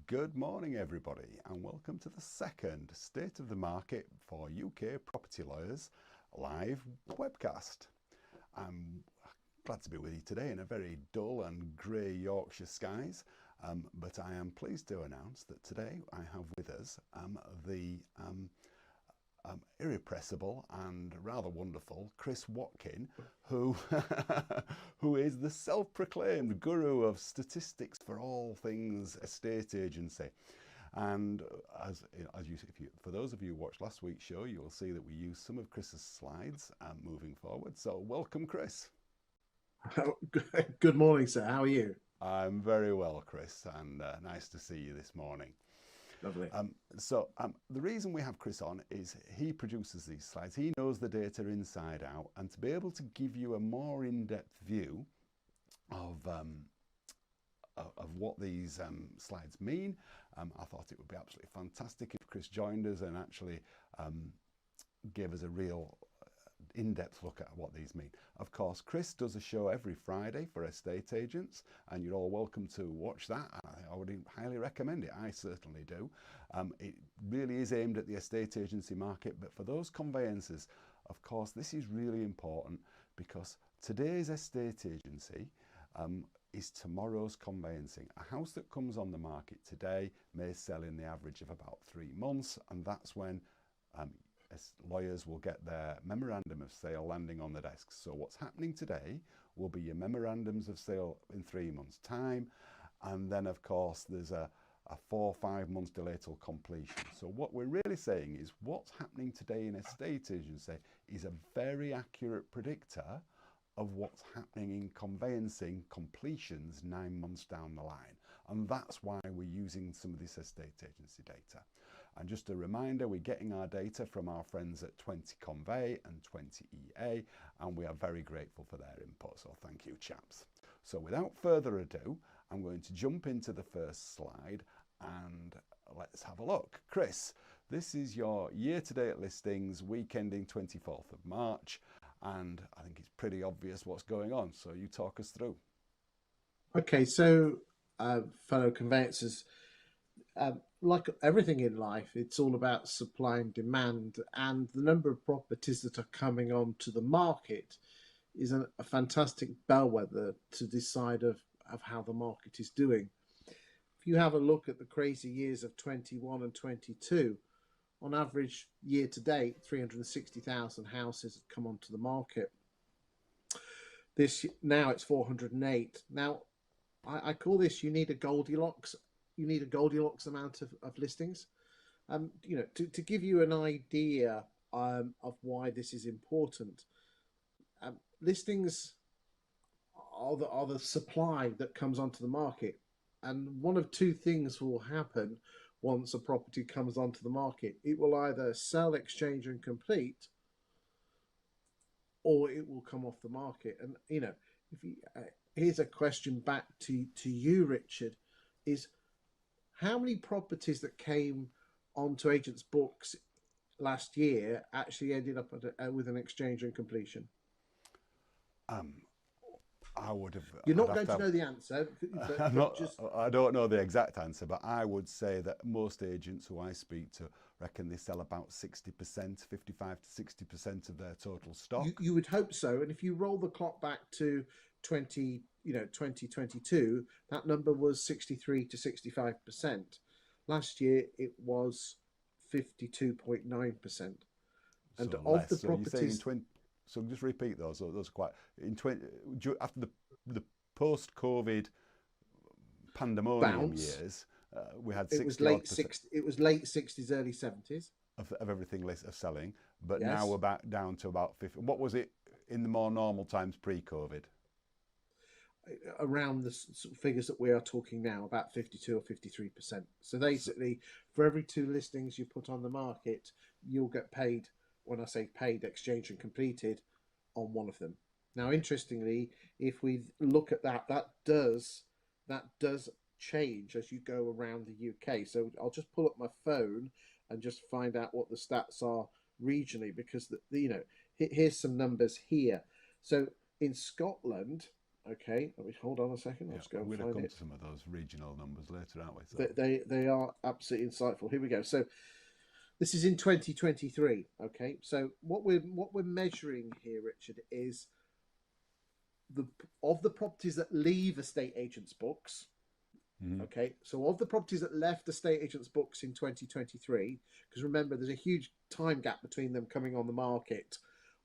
Good morning, everybody, and welcome to the second State of the Market for UK Property Lawyers live webcast. I'm glad to be with you today in a very dull and grey Yorkshire skies, but I am pleased to announce that today I have with us the irrepressible and rather wonderful Chris Watkin, who who is the self-proclaimed guru of statistics for all things estate agency. And for those of you who watched last week's show, you will see that we used some of Chris's slides moving forward. So welcome, Chris. Good morning, sir. How are you? I'm very well, Chris, and nice to see you this morning. Lovely. The reason we have Chris on is he produces these slides. He knows the data inside out, and to be able to give you a more in-depth view of what these slides mean, I thought it would be absolutely fantastic if Chris joined us and actually gave us a real in-depth look at what these mean. Of course, Chris does a show every Friday for estate agents, and you're all welcome to watch that. I would highly recommend it. I certainly do. It really is aimed at the estate agency market, but for those conveyancers, of course, this is really important because today's estate agency is tomorrow's conveyancing. A house that comes on the market today may sell in the average of about 3 months, and that's when lawyers will get their memorandum of sale landing on the desks. So what's happening today will be your memorandums of sale in 3 months' time, and then of course there's a 4 or 5 months delay till completion. So what we're really saying is what's happening today in estate agency is a very accurate predictor of what's happening in conveyancing completions 9 months down the line. And that's why we're using some of this estate agency data. And just a reminder, we're getting our data from our friends at 20 Convey and 20 EA, and we are very grateful for their input. So thank you, chaps. So without further ado, I'm going to jump into the first slide and let's have a look. Chris, this is your year-to-date listings, week ending 24th of March, and I think it's pretty obvious what's going on. So you talk us through. Okay, so fellow conveyancers, like everything in life, it's all about supply and demand, and the number of properties that are coming onto the market is a fantastic bellwether to decide of how the market is doing. If you have a look at the crazy years of 21 and 22, on average, year to date, 360,000 houses have come onto the market. Now it's 408. Now, I call this you need a Goldilocks amount of listings. To give you an idea of why this is important, listings are the supply that comes onto the market, and one of two things will happen once a property comes onto the market. It will either sell, exchange, and complete, or it will come off the market. And here's a question back to you, Richard, is how many properties that came onto agents' books last year actually ended up with an exchange and completion? I would have. You're not going to know the answer. I don't know the exact answer, but I would say that most agents who I speak to reckon they sell about 60%, 55 to 60% of their total stock. You would hope so. And if you roll the clock back to 2022, that number was 63 to 65%. Last year it was 52.9%. And so of the properties, so just repeat those. So those are quite after the post-COVID pandemonium years. We had 60 it was late 60s, early 70s of everything of selling, but yes. Now we're back down to about 50. What was it in the more normal times pre-COVID? Around the sort of figures that we are talking now, about 52 or 53%. So basically, for every 2 listings you put on the market, you'll get paid. When I say paid, exchange and completed on one of them. Now, interestingly, if we look at that does change as you go around the UK. So I'll just pull up my phone and just find out what the stats are regionally, because here's some numbers here. So in Scotland, Okay, let me hold on a second. I'll Yeah, just go and we're going to find come it. to some of those regional numbers later, aren't we? So, They are absolutely insightful. Here we go. So this is in 2023. Okay, so what we're measuring here, Richard, is the of the properties that leave estate agents' books. Okay, so of the properties that left estate agents' books in 2023, because remember, there's a huge time gap between them coming on the market.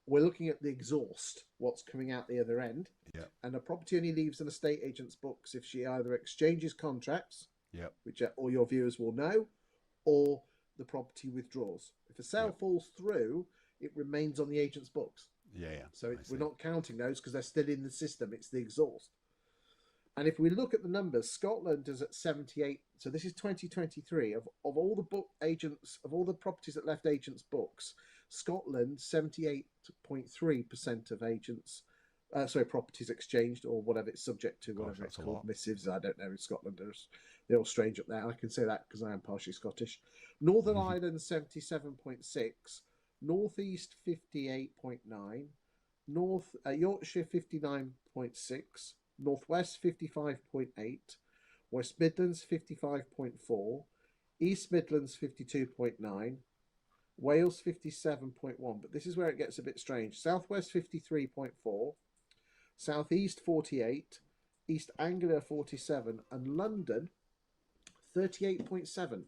We're looking at the exhaust, what's coming out the other end. yeah, And a property only leaves an estate agent's books if she either exchanges contracts, yeah, which all your viewers will know, or the property withdraws. If a sale falls through, it remains on the agent's books. yeah. So we're not counting those because they're still in the system. It's the exhaust. And if we look at the numbers, Scotland is at 78. So this is 2023 of all the book agents, of all the properties that left agents' books, Scotland 78.3% of agents, properties exchanged or whatever it's subject to, whatever it's called, missives. I don't know in Scotland. They're all strange up there. I can say that because I am partially Scottish. Northern Ireland 77.6, North East 58.9, Yorkshire 59.6. Northwest 55.8, West Midlands 55.4, East Midlands 52.9, Wales 57.1. But this is where it gets a bit strange. Southwest 53.4, Southeast 48, East Anglia 47, and London 38.7.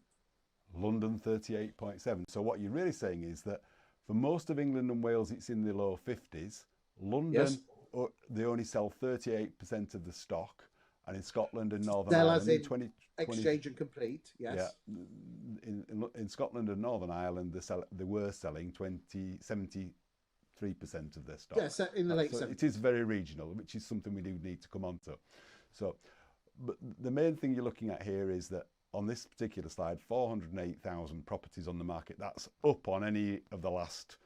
London 38.7. So what you're really saying is that for most of England and Wales, it's in the low 50s. London. Yes. They only sell 38% of the stock, and in Scotland and Northern Sell Ireland, as in exchange and complete. Yes. Yeah, in Scotland and Northern Ireland, they were selling 73% of their stock. Yes, in the late 70s. It is very regional, which is something we do need to come on to. So, but the main thing you're looking at here is that on this particular slide, 408,000 properties on the market. That's up on any of the last,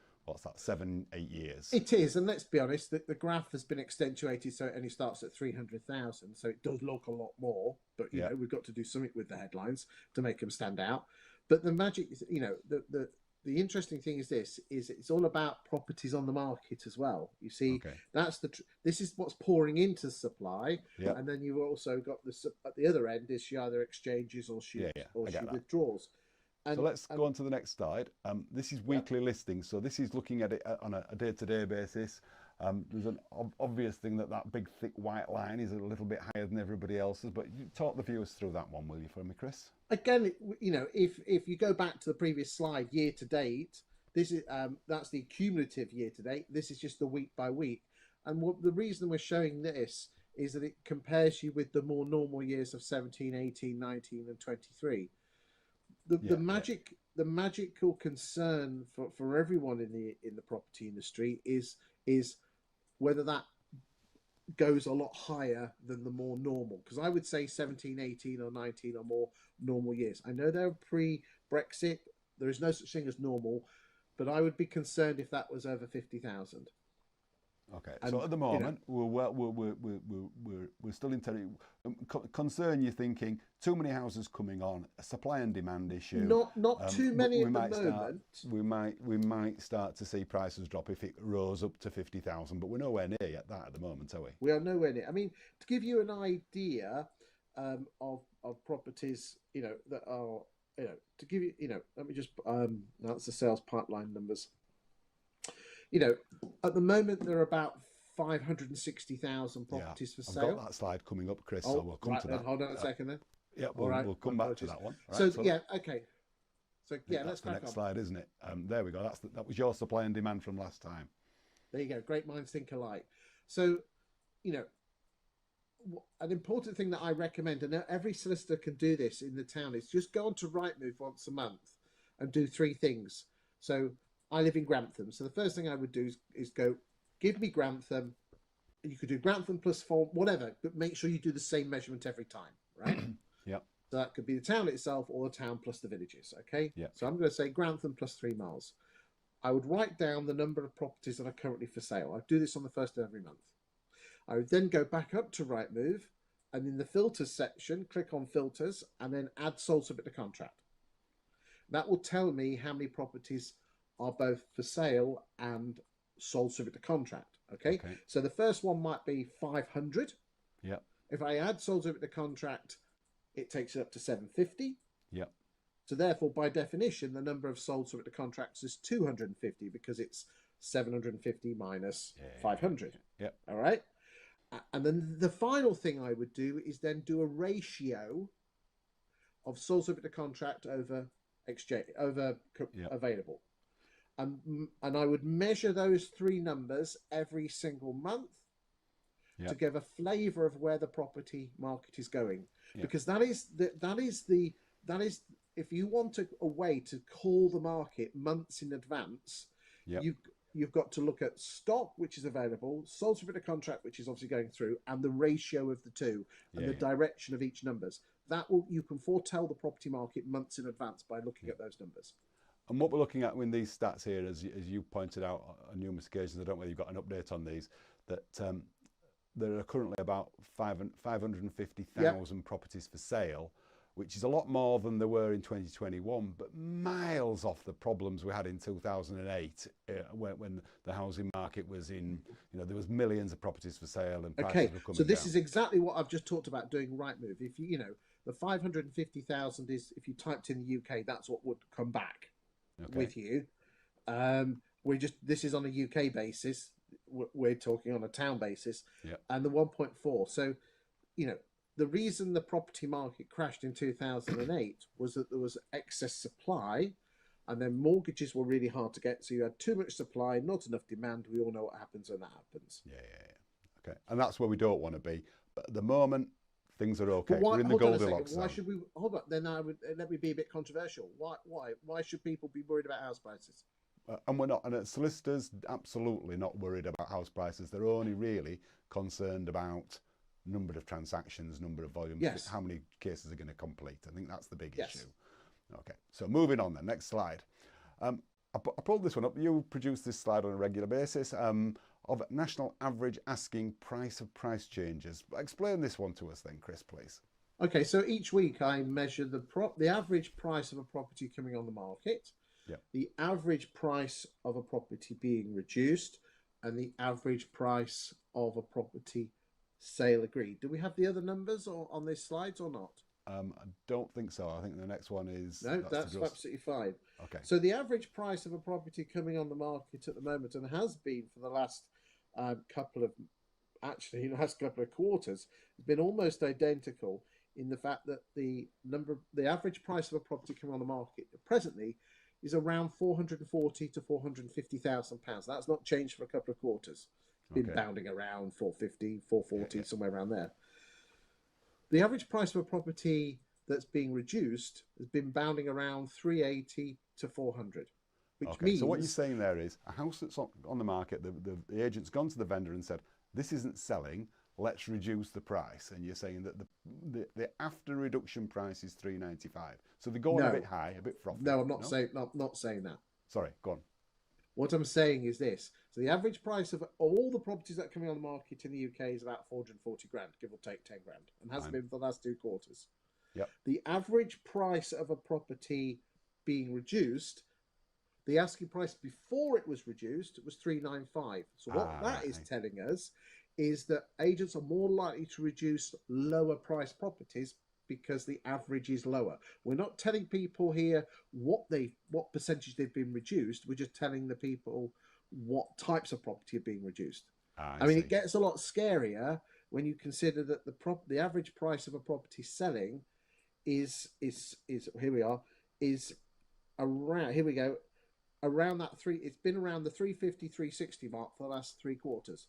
7-8 years. It is, and let's be honest, the graph has been accentuated, so it only starts at 300,000, so it does look a lot more, but you know, we've got to do something with the headlines to make them stand out. But the magic is, you know, the interesting thing is it's all about properties on the market as well. You see, that's this is what's pouring into supply, and then you've also got at the other end is she either exchanges or she withdraws. So let's go on to the next slide. This is weekly listings. So this is looking at it on a day-to-day basis. There's an obvious thing that big thick white line is a little bit higher than everybody else's, but you talk the viewers through that one, will you, for me, Chris? Again, you know, if you go back to the previous slide, year to date, this is that's the cumulative year to date. This is just the week by week, and the reason we're showing this is that it compares you with the more normal years of 17, 18, 19, and 23. The magical concern for everyone in the property industry is whether that goes a lot higher than the more normal, because I would say 17, 18 or 19 are more normal years. I know they're pre-Brexit, there is no such thing as normal, but I would be concerned if that was over 50,000. Okay, so at the moment, we're still in territory. Concern you're thinking too many houses coming on, a supply and demand issue. Not too many at the moment. We might start to see prices drop if it rose up to 50,000, but we're nowhere near yet that at the moment, are we? We are nowhere near. I mean, to give you an idea of properties, you know, that are, you know, to give you, you know, let me just that's the sales pipeline numbers. You know, at the moment there are about 560,000 properties for sale. I've got that slide coming up, Chris. So we'll come to that. Hold on a second then. Yeah, we'll come back to that one. Right, so yeah, okay. So yeah, let's crack on. That's the next slide, isn't it? There we go. That was your supply and demand from last time. There you go. Great minds think alike. So, you know, an important thing that I recommend, and every solicitor can do this in the town, is just go on to Rightmove once a month and do 3 things. So I live in Grantham, so the first thing I would do is go, give me Grantham. You could do Grantham plus 4, whatever, but make sure you do the same measurement every time, right? Yep. So that could be the town itself or the town plus the villages, okay? Yep. So I'm going to say Grantham plus 3 miles. I would write down the number of properties that are currently for sale. I do this on the first of every month. I would then go back up to Rightmove, and in the filters section, click on filters, and then add sold subject to contract. That will tell me how many properties are both for sale and sold subject to contract. Okay. Okay. So the first one might be 500. Yep. If I add sold subject to contract, it takes it up to 750. Yep. So therefore, by definition, the number of sold subject to contracts is 250 because it's 750 minus 500. Yep. All right. And then the final thing I would do is then do a ratio of sold subject to contract over exchange available. And I would measure those three numbers every single month to give a flavour of where the property market is going, because that is if you want a way to call the market months in advance, you've got to look at stock which is available, sold subject to contract which is obviously going through, and the ratio of the two and the direction of each numbers. You can foretell the property market months in advance by looking at those numbers. And what we're looking at in these stats here, as you pointed out on numerous occasions, I don't know whether you've got an update on these, that there are currently about 550,000 properties for sale, which is a lot more than there were in 2021, but miles off the problems we had in 2008 when the housing market was in, there was millions of properties for sale and prices were coming so this down. is exactly what I've just talked about doing Rightmove. If the 550,000 is, if you typed in the UK, that's what would come back with you. This is on a UK basis. We're talking on a town basis, and the 1.4. So, the reason the property market crashed in 2008 was that there was excess supply, and then mortgages were really hard to get. So you had too much supply, not enough demand. We all know what happens when that happens. Okay, and that's where we don't want to be. But at the moment, things are okay. We're in the Goldilocks zone. Why should we hold on? Then let me be a bit controversial. Why should people be worried about house prices? And we're not. And solicitors absolutely not worried about house prices. They're only really concerned about number of transactions, number of volumes, how many cases are going to complete. I think that's the big issue. Okay, so moving on then, next slide. I pulled this one up. You produce this slide on a regular basis of national average asking price of price changes. Explain this one to us then, Chris, please. Okay, so each week I measure the average price of a property coming on the market, the average price of a property being reduced, and the average price of a property sale agreed. Do we have the other numbers on these slides or not? I don't think so. I think the next one is... No, that's absolutely fine. Okay. So the average price of a property coming on the market at the moment, and has been for the last couple of quarters, has been almost identical in the fact that the average price of a property coming on the market presently is around £440,000 to £450,000. That's not changed for a couple of quarters. Been bounding around 450, 440, somewhere around there. The average price of a property that's being reduced has been bounding around 380 to 400, which means... So what you're saying there is a house that's on the market, the agent's gone to the vendor and said, this isn't selling, let's reduce the price. And you're saying that the after reduction price is 395. So they're going a bit high, a bit frothy. No, I'm not saying that. Sorry, go on. What I'm saying is this. So the average price of all the properties that are coming on the market in the UK is about 440 grand, give or take 10 grand, and hasn't been for the last 2 quarters. Yep. The average price of a property being reduced, the asking price before it was reduced was 395. So what that is telling us is that agents are more likely to reduce lower price properties because the average is lower. We're not telling people here what percentage they've been reduced. We're just telling the people what types of property are being reduced. I mean, it gets a lot scarier when you consider that the average price of a property selling is around that it's been around the 350, 360 mark for the last 3 quarters.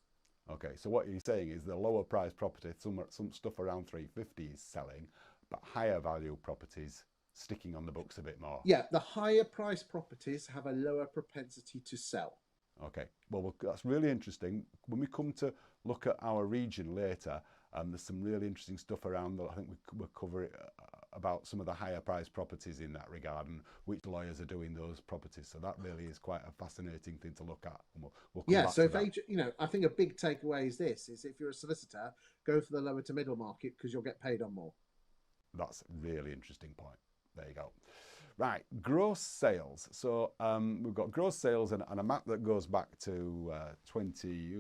Okay, so what you're saying is the lower price property, some stuff around 350 is selling, but higher value properties sticking on the books a bit more. Yeah, the higher price properties have a lower propensity to sell. Okay, well, that's really interesting. When we come to look at our region later, there's some really interesting stuff around that. I think we'll cover it about some of the higher price properties in that regard and which lawyers are doing those properties. So that really is quite a fascinating thing to look at. And we'll come back to that. I think a big takeaway is if you're a solicitor, go for the lower to middle market because you'll get paid on more. That's a really interesting point. There you go. Right, gross sales. So we've got gross sales and a map that goes back to 20.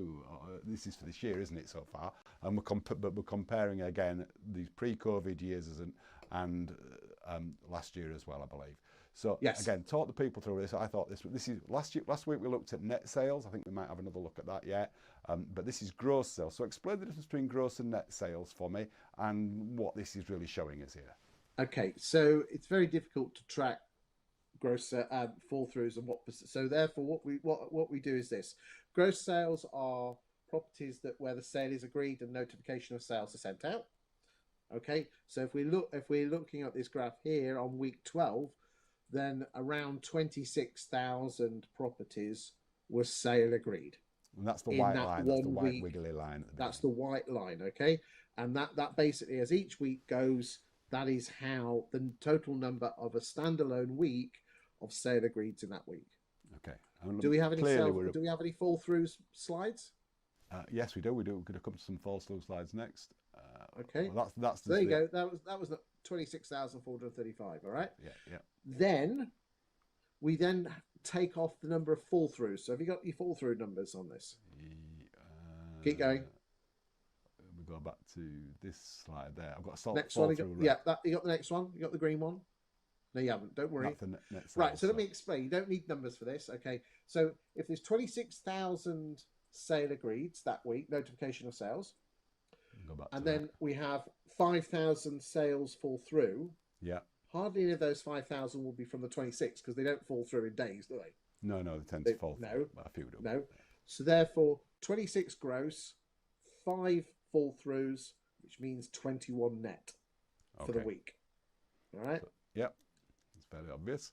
This is for this year, isn't it, so far? And but we're comparing again these pre-COVID years and last year as well, I believe. So Yes. again, talk the people through this. I thought this is last week we looked at net sales. I think we might have another look at that yet. But this is gross sales. So explain the difference between gross and net sales for me, and what this is really showing us here. Okay, so it's very difficult to track gross fall throughs and what. So therefore, what we do is this: gross sales are properties where the sale is agreed and notification of sales are sent out. Okay, so if we're looking at this graph here on week 12, then around 26,000 properties were sale agreed. And that's the white line. That's the white wiggly line. That's the white line. Okay, and that basically, as each week goes, that is how the total number of a standalone week of sale agreed in that week. Okay. Do we have any do we have any fall through slides? Yes, we do. We're going to come to some fall through slides next. Okay. Well, that's there you go. That was 26,435. All right. Yeah. Then we take off the number of fall throughs. So have you got your fall through numbers on this? Keep going. We go back to this slide there. I've got a next one. You got the next one. You got the green one. No, you haven't. Don't worry. Right. So let me explain. You don't need numbers for this. Okay. So if there's 26,000 sale agreed that week, notification of sales, and then we have 5,000 sales fall through. Yeah. Hardly any of those 5,000 will be from the 26 because they don't fall through in days, do they? No, they tend to fall through. No, a few do. No. So therefore, 26 gross, 5 fall throughs, which means 21 net for the week. All right. Yep, it's fairly obvious.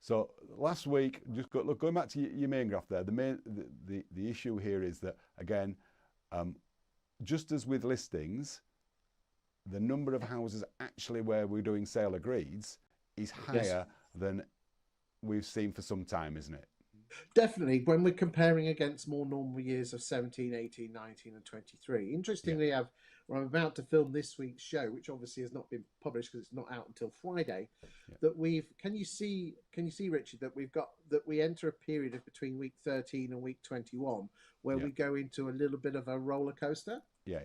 So last week, just going back to your main graph there. The issue here is that again, just as with listings, the number of houses actually where we're doing sale agreeds is higher than we've seen for some time, isn't it? Definitely, when we're comparing against more normal years of 17, 18, 19 and 23. Interestingly, I'm about to film this week's show, which obviously has not been published because it's not out until Friday, that can you see, Richard, that we enter a period of between week 13 and week 21 where we go into a little bit of a roller coaster? Yeah.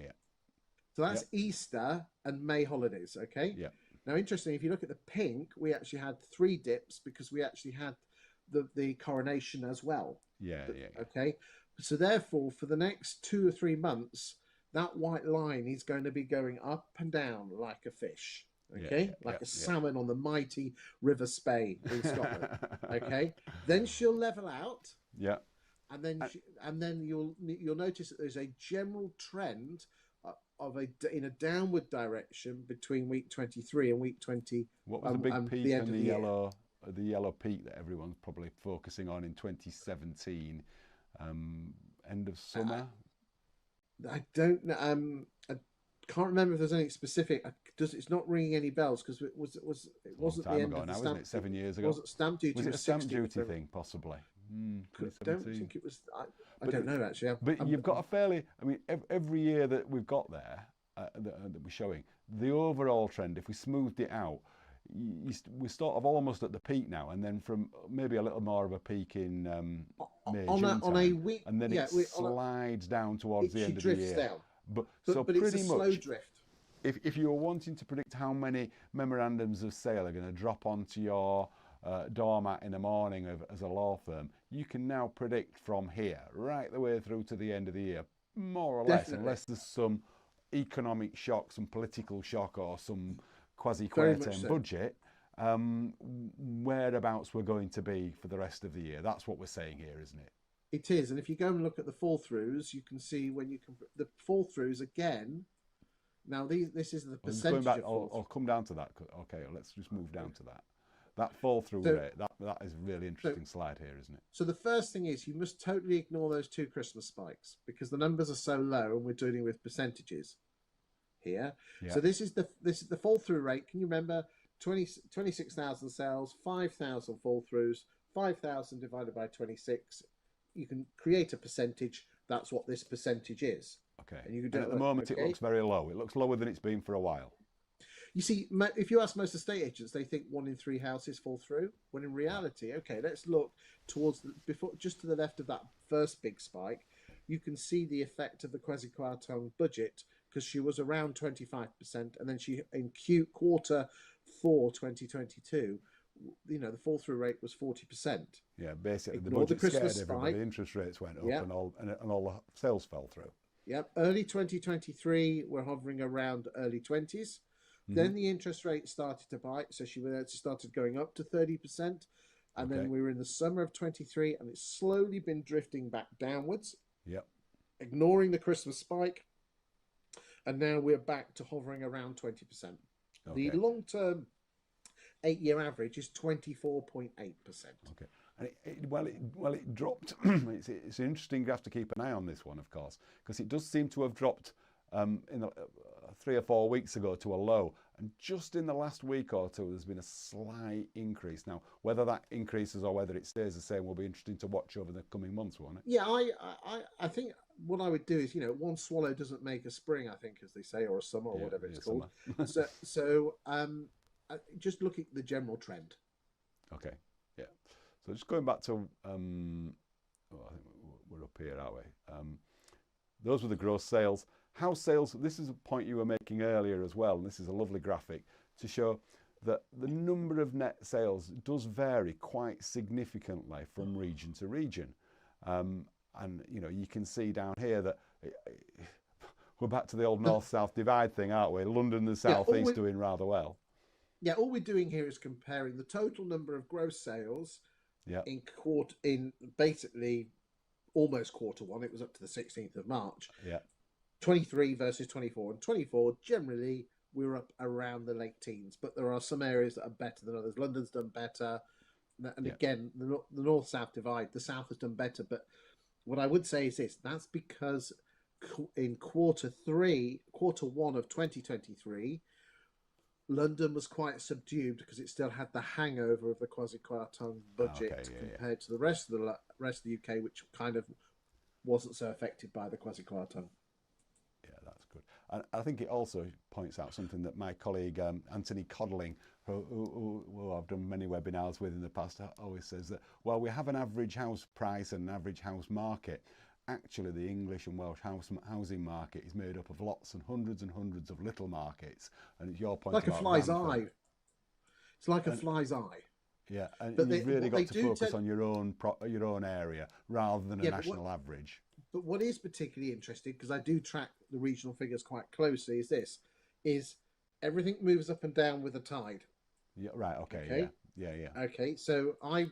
So that's Easter and May holidays, okay? Yeah. Now, interestingly, if you look at the pink, we actually had 3 dips because we actually had the coronation as well. Yeah. Okay. So therefore, for the next 2 or 3 months, that white line is going to be going up and down like a fish. Okay, like a salmon on the mighty River Spey in Scotland. Okay. Then she'll level out. Yeah. And then you'll notice that there's a general trend in a downward direction between week 23 and week 20. What was the big peak and the yellow peak that everyone's probably focusing on in 2017, end of summer? I don't know. I can't remember if there's anything specific. It's not ringing any bells because it wasn't the end of the stamp. Wasn't it 7 years ago? Was it stamp duty? Was it a stamp duty thing, possibly? I don't think it was. I don't know actually. But you've got a fairly. I mean, every year that we've got there that we're showing, the overall trend, if we smoothed it out, we're sort of almost at the peak now, and then from maybe a little more of a peak in May, June on a week, and then it slides down towards the end of the year. Down. But pretty it's a slow drift. If you were wanting to predict how many memorandums of sale are going to drop onto your doormat in the morning as a law firm, you can now predict from here right the way through to the end of the year, more or less, unless there's some economic shock, some political shock, or some quasi-quater budget, whereabouts we're going to be for the rest of the year. That's what we're saying here, isn't it? It is, and if you go and look at the fall-throughs, you can see when you can the fall-throughs again. Now, this is the percentage. I'll come down to that. Okay, let's just move down to that. That fall-through rate, that is a really interesting slide here, isn't it? So the first thing is you must totally ignore those 2 Christmas spikes because the numbers are so low, and we're dealing with percentages here. Yeah. So this is the fall-through rate. Can you remember 26,000 sales, 5,000 fall-throughs, 5,000 divided by 26? You can create a percentage. That's what this percentage is. Okay. And you can do at the moment it looks very low. It looks lower than it's been for a while. You see, if you ask most estate agents, they think 1 in 3 houses fall through. When in reality, okay, let's look towards before, just to the left of that first big spike. You can see the effect of the quasi-quartile budget, because she was around 25%, and then she in quarter 4 2022, the fall through rate was 40%. Yeah, basically Ignore the the budget scared Christmas everybody. spike. Interest rates went up, Yeah. and all the sales fell through. Yep. Early 2023, we're hovering around early 20s. Then the interest rate started to bite, so she started going up to 30%, and then we were in the summer of 23, and it's slowly been drifting back downwards. Yep. Ignoring the Christmas spike, and now we're back to hovering around 20%. Okay. The long-term 8-year average is 24.8%. Okay. And it dropped. It's interesting. You have to keep an eye on this one, of course, because it does seem to have dropped 3 or 4 weeks ago to a low, and just in the last week or two there's been a slight increase. Now, whether that increases or whether it stays the same will be interesting to watch over the coming months, won't it? Yeah, I think what I would do is, one swallow doesn't make a spring, I think, as they say, or a summer, or whatever it's called. so just look at the general trend. Okay, yeah. So just going back to, I think we're up here, aren't we? Those were the gross sales. House sales, this is a point you were making earlier as well, and this is a lovely graphic to show that the number of net sales does vary quite significantly from region to region. And, you can see down here that we're back to the old north-south divide thing, aren't we? London and South East doing rather well. Yeah, all we're doing here is comparing the total number of gross sales in basically almost quarter one. It was up to the 16th of March. Yeah. 23 versus 24. And 24, generally, we're up around the late teens. But there are some areas that are better than others. London's done better. And again, the north-south divide, the south has done better. But what I would say is this. That's because in quarter one of 2023, London was quite subdued because it still had the hangover of the quasi-quartile budget compared to the rest of the UK, which kind of wasn't so affected by the quasi-quartile. Yeah, that's good. And I think it also points out something that my colleague Anthony Codling, who I've done many webinars with in the past, always says that while we have an average house price and an average house market, actually the English and Welsh housing market is made up of lots and hundreds of little markets. And it's your point, like a fly's eye. It's like a fly's eye. Yeah, and you've really got to focus on your own area rather than a national average. But what is particularly interesting, because I do track the regional figures quite closely, is everything moves up and down with the tide. Yeah, right. Okay. Yeah. Okay, so I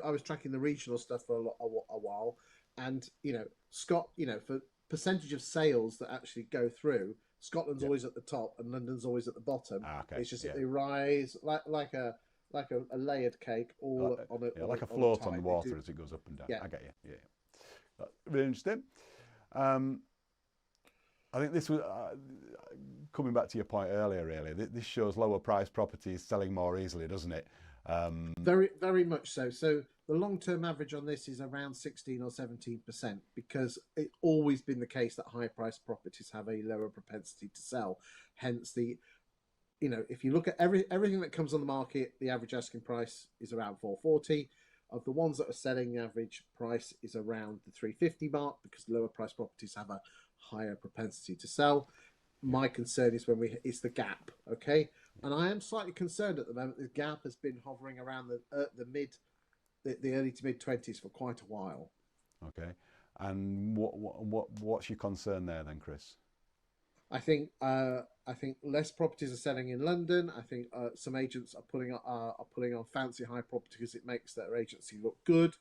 was tracking the regional stuff for a while, and Scott, for percentage of sales that actually go through, Scotland's always at the top and London's always at the bottom. Okay. It's just that they rise like a layered cake, all like a float on the water as it goes up and down. Yeah. I get you. Yeah. That's really interesting. I think this was coming back to your point earlier. Really, this shows lower price properties selling more easily, doesn't it? Very, very much so. So the long-term average on this is around 16 or 17%, because it's always been the case that high-priced properties have a lower propensity to sell. Hence, if you look at everything that comes on the market, the average asking price is around 440. Of the ones that are selling, the average price is around the 350 mark, because lower price properties have a higher propensity to sell. My concern is it's the gap, okay? And I am slightly concerned at the moment. The gap has been hovering around the early to mid 20s for quite a while. Okay, and what's your concern there then, Chris? I think less properties are selling in London. I think some agents are putting on fancy high property because it makes their agency look good.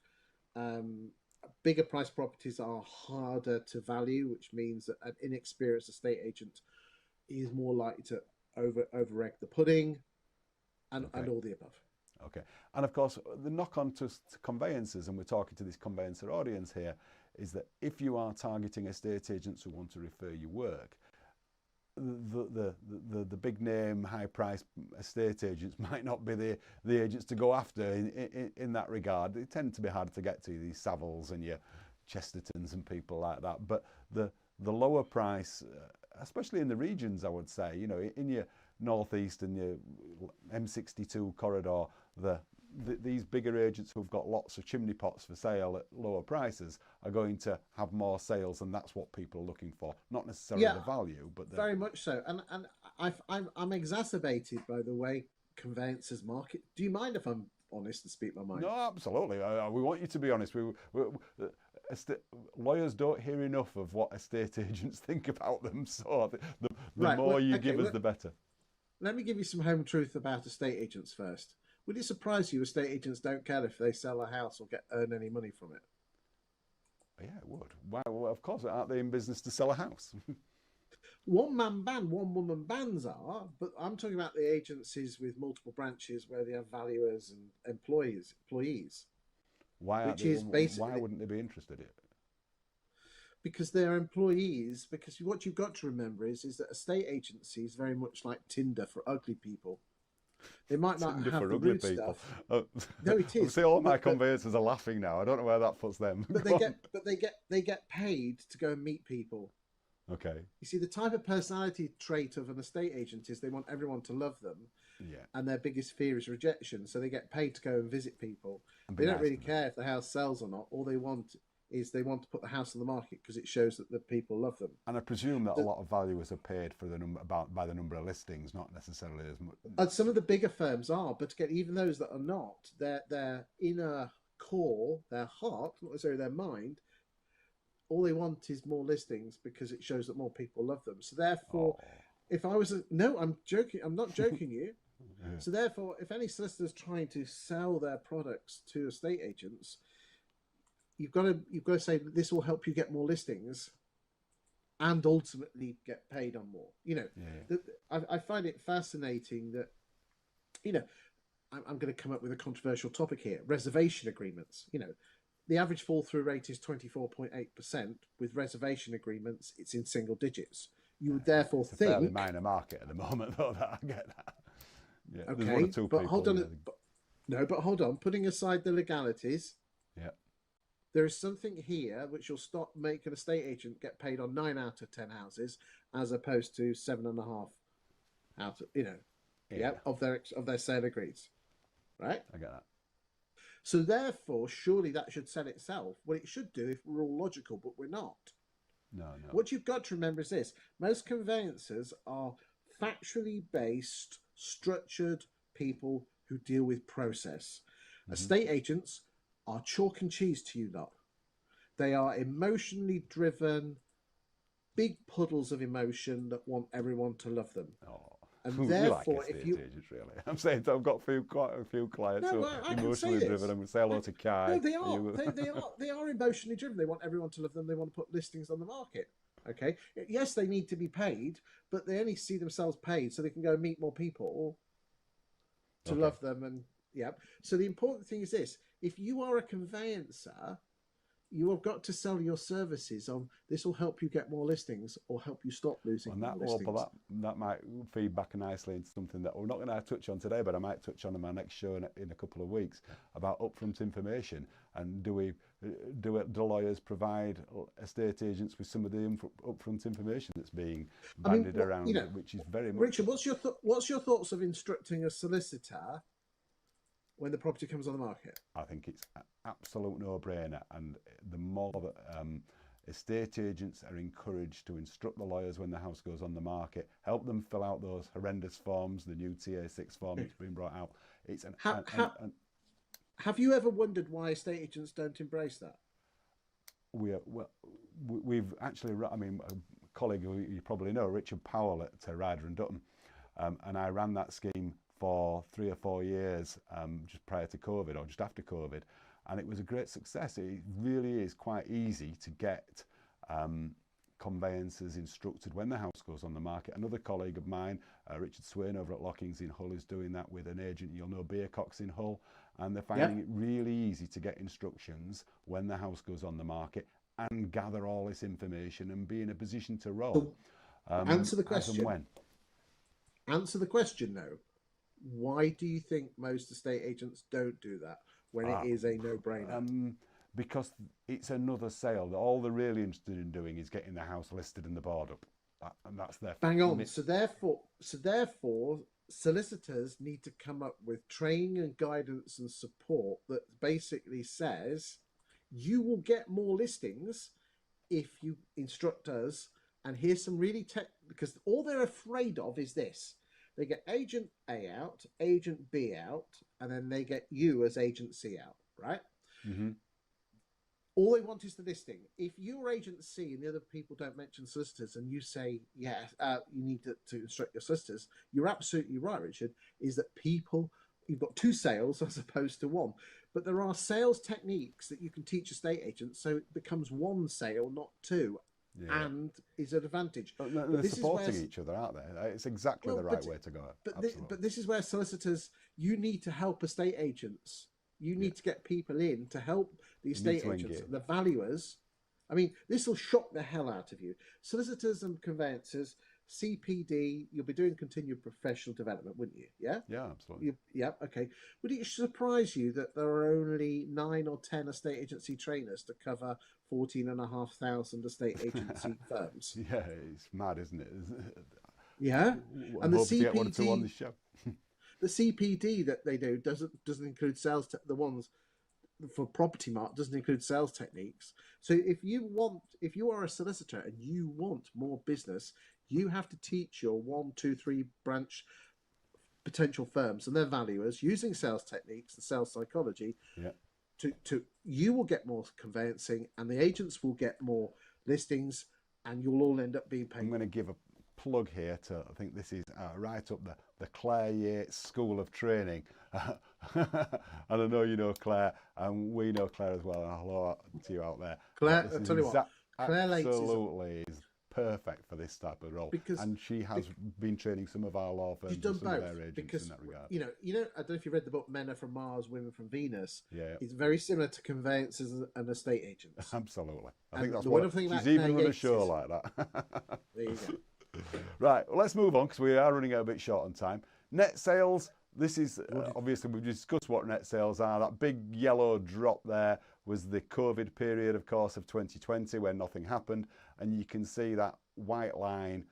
Bigger price properties are harder to value, which means that an inexperienced estate agent is more likely to over egg the pudding, and all the above. Okay, and of course the knock on to conveyancers, and we're talking to this conveyancer audience here, is that if you are targeting estate agents who want to refer you work, the big name high price estate agents might not be the agents to go after in that regard. They tend to be hard to get to, these Savills and your Chestertons and people like that. But the lower price, especially in the regions, I would say, in your northeast and your M62 corridor, these bigger agents who've got lots of chimney pots for sale at lower prices are going to have more sales, and that's what people are looking for. Not necessarily Yeah, the value, but very much so. And I'm exacerbated by the way conveyancers market. Do you mind if I'm honest and speak my mind? no, absolutely. We want you to be honest. Lawyers don't hear enough of what estate agents think about them, so the Right. more Well, you okay. give us, the better. Let me give you some home truth about estate agents first. Would it surprise you estate agents don't care if they sell a house or earn any money from it? Yeah, it would. Why? Well, of course, aren't they in business to sell a house? One man band, one woman bands are, but I'm talking about the agencies with multiple branches where they have valuers and employees, Why aren't which they? is Why basically wouldn't they be interested in it? because they're employees. Because what you've got to remember is that estate agency is very much like Tinder for ugly people. They might not Tinder have for the ugly rude people. stuff. Oh, No, it is. see, all my But conveyancers are laughing now. I don't know where that puts them. but Go on. they get paid to go and meet people. Okay. You see, the type of personality trait of an estate agent is they want everyone to love them, Yeah. and their biggest fear is rejection. So they get paid to go and visit people. And They be don't nice really to them. care if the house sells or not. All they want is they want to put the house on the market because it shows that the people love them. And I presume that a The, lot of valuers are paid for the number by the number of listings, not necessarily as much. and some of the bigger firms are, but again, even those that are not, their inner core, their heart, not necessarily their mind, all they want is more listings because it shows that more people love them. So therefore, Oh. if I was no, I'm joking. I'm not joking you. Yeah. So therefore, if any solicitor's trying to sell their products to estate agents, you've got to say that this will help you get more listings and ultimately get paid on more. Yeah. I find it fascinating that you know I'm going to come up with a controversial topic here: reservation agreements. The average fall through rate is 24.8%. With reservation agreements, it's in single digits. You would therefore It's a fairly think, minor market at the moment, though. That I get that. Yeah. There's one or okay, two but people. hold on, Yeah. but hold on. Putting aside the legalities, Yeah. there is something here which will stop make an estate agent get paid on 9 out of 10 houses, as opposed to 7.5 out of Yeah. of their sale agrees, right? I get that. So therefore, surely that should sell itself. Well, it should do if we're all logical, but we're not. No. What you've got to remember is this: most conveyancers are factually based, structured people who deal with process. Estate agents are chalk and cheese to you lot. They are emotionally driven, big puddles of emotion that want everyone to love them. Oh. And We like therefore, estate if you agents, really. I'm saying I've got quite a few clients no, who well, are I can say emotionally this. driven. I'm going to say hello to Kai. No, they are. They are emotionally driven. They want everyone to love them. They want to put listings on the market. Okay. Yes, they need to be paid, but they only see themselves paid so they can go meet more people to Okay. love them. And yeah. So the important thing is this: if you are a conveyancer, you have got to sell your services on this will help you get more listings or help you stop losing And more that will, listings. but that might feed back nicely into something that we're not going to touch on today, but I might touch on in my next show in a couple of weeks about upfront information. And do lawyers provide estate agents with some of the upfront information that's being bandied around, which is very much. Richard, what's your thoughts of instructing a solicitor when the property comes on the market? I think it's an absolute no-brainer, and the more that estate agents are encouraged to instruct the lawyers when the house goes on the market, help them fill out those horrendous forms, the new TA6 form that's been brought out. It's Have you ever wondered why estate agents don't embrace that? We've actually, I mean, a colleague who you probably know, Richard Powell at Ryder and Dutton, and I ran that scheme for 3 or 4 years just prior to COVID or just after COVID, and it was a great success. It really is quite easy to get conveyancers instructed when the house goes on the market. Another colleague of mine, Richard Swain over at Lockings in Hull, is doing that with an agent you'll know, Beercox in Hull, and they're finding it really easy to get instructions when the house goes on the market and gather all this information and be in a position to roll. Answer the as question. and when. Answer the question, though. Why do you think most estate agents don't do that when it is a no-brainer? Because it's another sale. All they're really interested in doing is getting the house listed and the board up. and that's their bang on. So therefore, solicitors need to come up with training and guidance and support that basically says you will get more listings if you instruct us. And here's some really because all they're afraid of is this: they get agent A out, agent B out, and then they get you as agent C out, right? Mm-hmm. All they want is the listing. If your agent C and the other people don't mention solicitors, and you say, yeah, you need to instruct your solicitors, you're absolutely right, Richard, is that you've got two sales as opposed to one. But there are sales techniques that you can teach estate agents so it becomes one sale, not two, and is an advantage. But they're supporting each other, aren't they? It's exactly the right way to go. But this is where solicitors, you need to help estate agents. You need to get people in to help the estate agents, the valuers. I mean, this will shock the hell out of you. Solicitors and conveyancers, CPD, you'll be doing continued professional development, wouldn't you? Yeah? Yeah, absolutely. Okay. Would it surprise you that there are only 9 or 10 estate agency trainers to cover 14,500 estate agency firms? Yeah, it's mad, isn't it? Yeah. And the CPD, get one or two on this show. The CPD that they do doesn't include sales. The ones for property market doesn't include sales techniques. So if you are a solicitor and you want more business, you have to teach your 1, 2, 3 branch potential firms and their valuers using sales techniques and sales psychology. Yeah. You will get more conveyancing, and the agents will get more listings, and you'll all end up being paid. I'm going to give a plug here to, I think this is right up the Claire Yates School of Training. And I know you know Claire, and we know Claire as well. And hello to you out there. Claire, I'll tell you what, Claire absolutely is perfect for this type of role, and she has been training some of our law firms, and some of their agents in that regard. You know, I don't know if you read the book Men Are From Mars, Women From Venus. Yeah, it's very similar to conveyancers and estate agents. Absolutely, I think that's what she's even run a show like that. There you go. Right, well, let's move on because we are running out a bit short on time. Net sales. This is obviously we've discussed what net sales are. That big yellow drop there was the COVID period, of course, of 2020 when nothing happened, and you can see that white line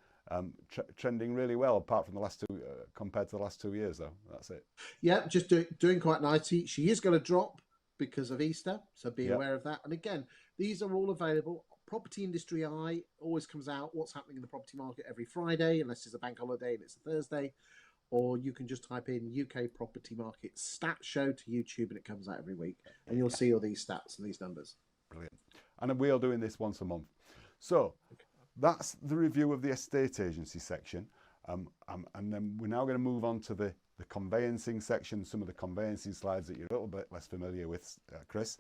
trending really well, apart from the last two compared to the last 2 years, though. That's it. Yeah, just doing quite nicely. She is going to drop because of Easter, so be aware of that. And again, these are all available. Property Industry Eye always comes out what's happening in the property market every Friday, unless it's a bank holiday and it's a Thursday. Or you can just type in UK property market stat show to YouTube and it comes out every week. And you'll see all these stats and these numbers. Brilliant. And we are doing this once a month. So that's the review of the estate agency section. And then we're now going to move on to the conveyancing section, some of the conveyancing slides that you're a little bit less familiar with, Chris.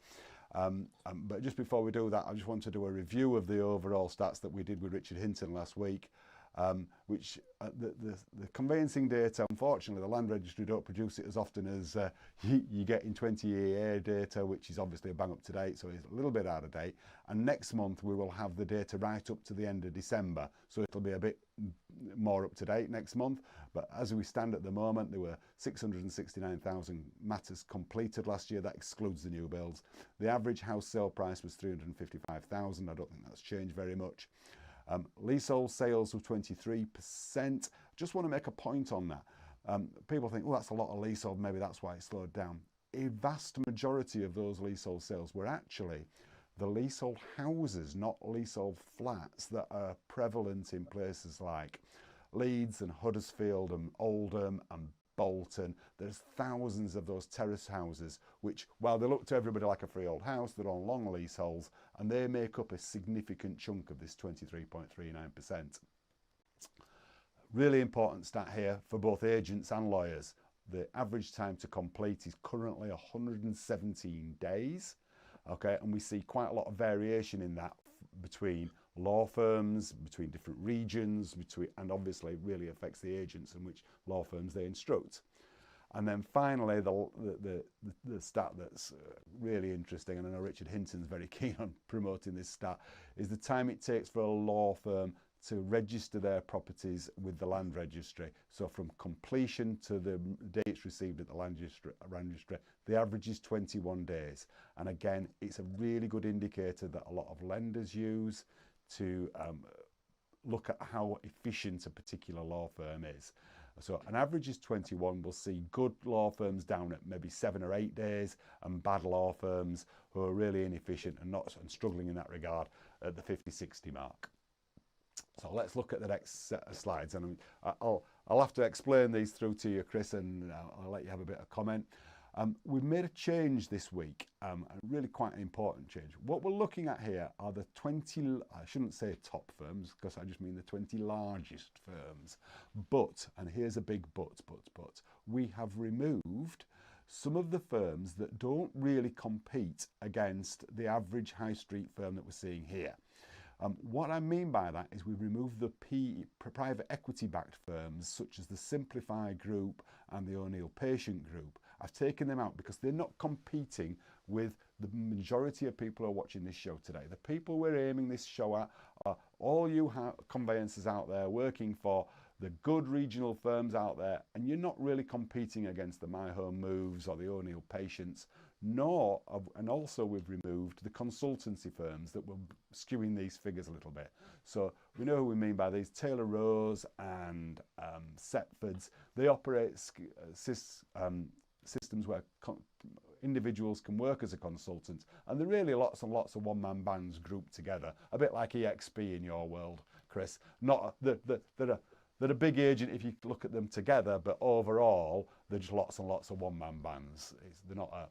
But just before we do that, I just want to do a review of the overall stats that we did with Richard Hinton last week, which the conveyancing data, unfortunately, the Land Registry don't produce it as often as you get in 20-year data, which is obviously a bang up to date, so it's a little bit out of date. And next month we will have the data right up to the end of December, so it'll be a bit more up to date next month. But as we stand at the moment, there were 669,000 matters completed last year. That excludes the new builds. The average house sale price was 355,000. I don't think that's changed very much. Leasehold sales were 23%. Just want to make a point on that. People think, well, that's a lot of leasehold, maybe that's why it slowed down. A vast majority of those leasehold sales were actually the leasehold houses, not leasehold flats, that are prevalent in places like Leeds and Huddersfield and Oldham and Bolton. There's thousands of those terrace houses, which, while they look to everybody like a freehold house, they're on long leaseholds, and they make up a significant chunk of this 23.39%. Really important stat here for both agents and lawyers. The average time to complete is currently 117 days. Okay, and we see quite a lot of variation in that between law firms, between different regions, and obviously it really affects the agents and which law firms they instruct. And then finally, the stat that's really interesting, and I know Richard Hinton's very keen on promoting this stat, is the time it takes for a law firm to register their properties with the Land Registry. So from completion to the dates received at the Land Registry, the average is 21 days. And again, it's a really good indicator that a lot of lenders use to look at how efficient a particular law firm is. So an average is 21. We'll see good law firms down at maybe 7 or 8 days, and bad law firms who are really inefficient and struggling in that regard at the 50-60 mark. So let's look at the next set of slides, and I'll have to explain these through to you, Chris, and I'll let you have a bit of comment. We've made a change this week, a really quite an important change. What we're looking at here are the 20, I shouldn't say top firms, because I just mean the 20 largest firms. But, and here's a big but, we have removed some of the firms that don't really compete against the average high street firm that we're seeing here. What I mean by that is we've removed the private equity-backed firms such as the Simplify Group and the O'Neill Patient Group. I've taken them out because they're not competing with the majority of people who are watching this show today. The people we're aiming this show at are all you conveyancers out there working for the good regional firms out there, and you're not really competing against the My Home Moves or the O'Neill Patients, and also we've removed the consultancy firms that were skewing these figures a little bit. So we know who we mean by these. Taylor Rose and Setfords, they operate systems where individuals can work as a consultant, and they're really lots and lots of one-man bands grouped together, a bit like EXP in your world, Chris. Not they're a big agent if you look at them together, but overall they're just lots and lots of one-man bands. They're not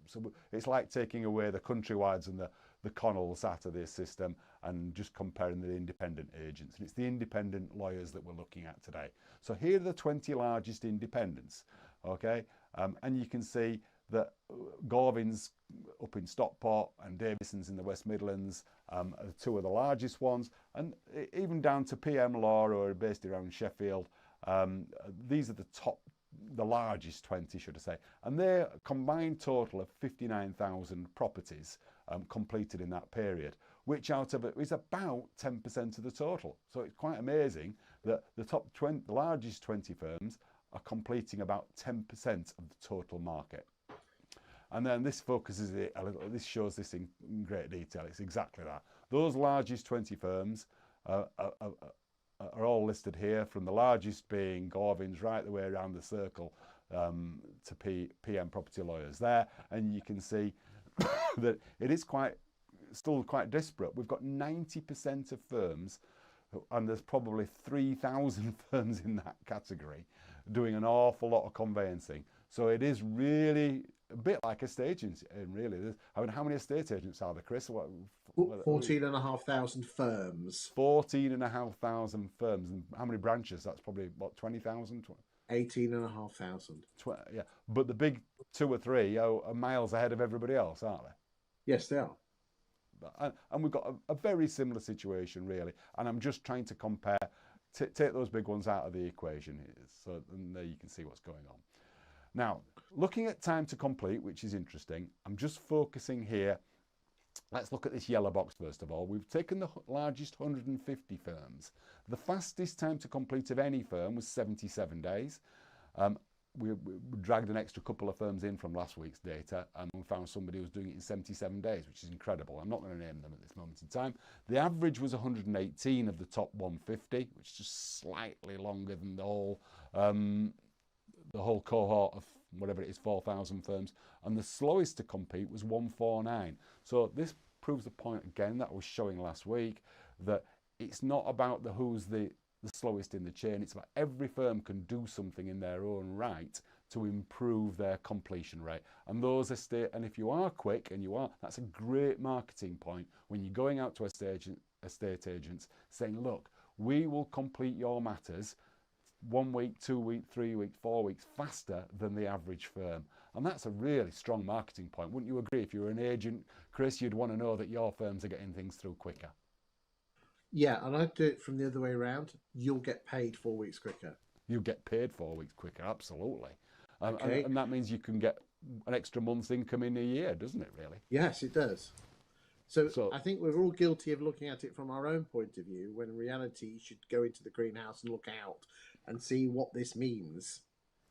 so it's like taking away the Countrywides and the Connells out of this system and just comparing the independent agents. And it's the independent lawyers that we're looking at today. So here are the 20 largest independents, okay? And you can see that Gorvin's up in Stockport and Davison's in the West Midlands are two of the largest ones, and even down to PM Law, who are based around Sheffield. These are the largest 20, should I say, and their combined total of 59,000 properties completed in that period, which out of it is about 10% of the total. So it's quite amazing that the largest 20 firms are completing about 10% of the total market. And then this focuses it a little, this shows this in great detail. It's exactly that. Those largest 20 firms are all listed here, from the largest being Gorvin's right the way around the circle to PM Property Lawyers there. And you can see that it is still quite disparate. We've got 90% of firms, and there's probably 3,000 firms in that category, doing an awful lot of conveyancing. So it is really a bit like estate agents, and really. I mean, how many estate agents are there, Chris? 14,500 firms. 14,500 firms. And how many branches? That's probably, what, 20,000? 18,500. Yeah, but the big 2 or 3 are miles ahead of everybody else, aren't they? Yes, they are. And we've got a very similar situation, really. And I'm just trying to compare, take those big ones out of the equation, so and there you can see what's going on. Now, looking at time to complete, which is interesting, I'm just focusing here. Let's look at this yellow box first of all. We've taken the largest 150 firms. The fastest time to complete of any firm was 77 days. We dragged an extra couple of firms in from last week's data, and we found somebody who was doing it in 77 days, which is incredible. I'm not going to name them at this moment in time. The average was 118 of the top 150, which is just slightly longer than the whole cohort of whatever it is, 4,000 firms. And the slowest to compete was 149. So this proves the point again that I was showing last week, that it's not about who's the slowest in the chain. It's about every firm can do something in their own right to improve their completion rate. And and if you are quick, that's a great marketing point when you're going out to estate agents saying, look, we will complete your matters 1 week, 2 weeks, 3 weeks, 4 weeks faster than the average firm. And that's a really strong marketing point. Wouldn't you agree? If you were an agent, Chris, you'd want to know that your firms are getting things through quicker. Yeah, and I'd do it from the other way around. You'll get paid 4 weeks quicker. You get paid 4 weeks quicker, absolutely. Okay. And that means you can get an extra month's income in a year, doesn't it, really? Yes, it does. So I think we're all guilty of looking at it from our own point of view, when in reality you should go into the greenhouse and look out and see what this means.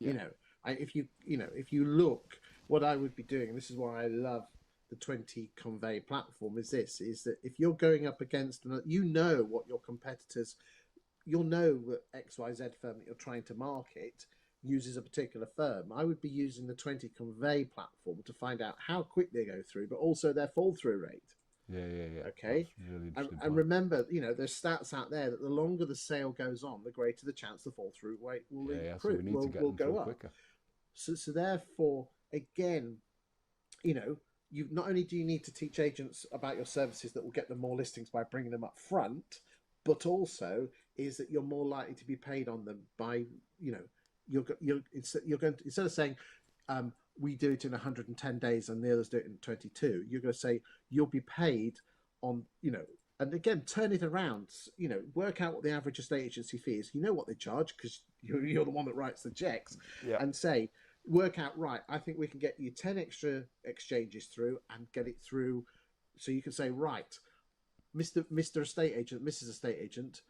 Yeah. If you look, what I would be doing, and this is why I love the 20 convey platform is this, is that if you're going up against, you know what your competitors, you'll know that XYZ firm that you're trying to market uses a particular firm. I would be using the 20 convey platform to find out how quick they go through, but also their fall through rate. Yeah. Okay. That's really interesting And remember, there's stats out there that the longer the sale goes on, the greater the chance the fall through rate will improve. So we need to get them go through up quicker. So therefore, again, you not only do you need to teach agents about your services that will get them more listings by bringing them up front, but also is that you're more likely to be paid on them by, you're going to, instead of saying, we do it in 110 days and the others do it in 22, you're going to say you'll be paid on, and again, turn it around, work out what the average estate agency fee is. You know what they charge because you're the one that writes the checks, and say, work out, right, I think we can get you 10 extra exchanges through and get it through. So you can say, right, Mr. Estate Agent, Mrs. Estate Agent,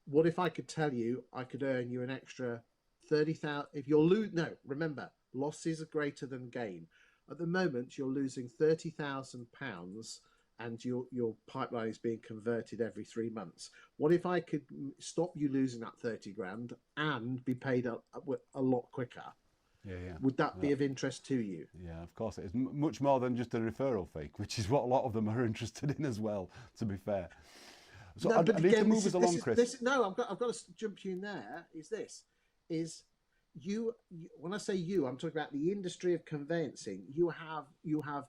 what if I could tell you I could earn you an extra 30,000 if you're remember, losses are greater than gain. At the moment, you're losing £30,000 and your pipeline is being converted every 3 months. What if I could stop you losing that 30 grand and be paid a lot quicker? Would that be of interest to you? Yeah, of course it is. Much more than just a referral fee, which is what a lot of them are interested in as well, to be fair. So I need to move us along, Chris. I've got to jump you in there. You, when I say you, I'm talking about the industry of conveyancing. You have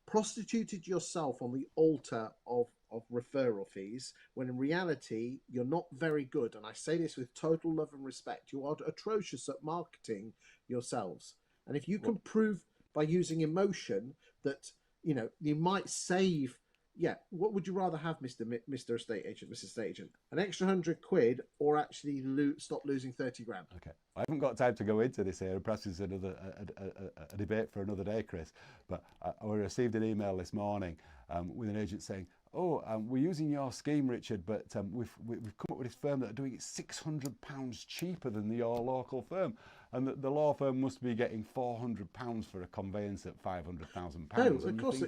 prostituted yourself on the altar of referral fees, when in reality you're not very good. And I say this with total love and respect. You are atrocious at marketing yourselves. And if you can prove by using emotion that you might save. Yeah, what would you rather have, Mr. Estate Agent, Mrs. Estate Agent? An extra £100 or actually stop losing 30 grand? Okay, I haven't got time to go into this here. Perhaps it's another a debate for another day, Chris. But I received an email this morning with an agent saying, we're using your scheme, Richard, but we've come up with this firm that are doing it £600 cheaper than your local firm. And the law firm must be getting £400 for a conveyance at £500,000. No, of course,